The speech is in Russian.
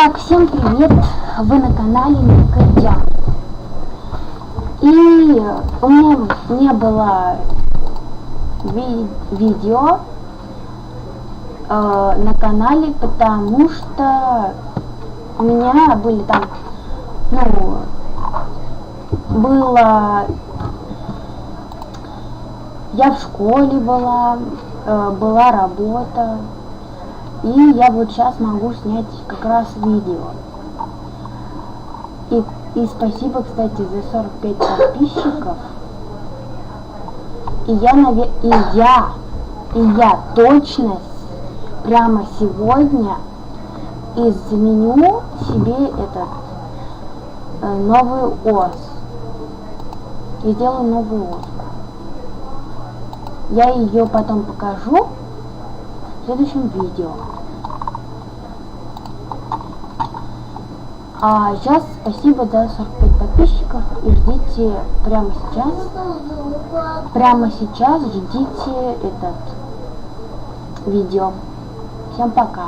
Итак, всем привет! Вы на канале Никодя. И у меня не было видео на канале, потому что у меня были там, я в школе была работа, и я вот сейчас могу снять как раз видео. И спасибо, кстати, за 45 подписчиков. И я точно прямо сегодня изменю себе этот новый ос. И сделаю новый ос. Я ее потом покажу в следующем видео. А сейчас спасибо за 45 подписчиков и ждите прямо сейчас ждите этот видео. Всем пока.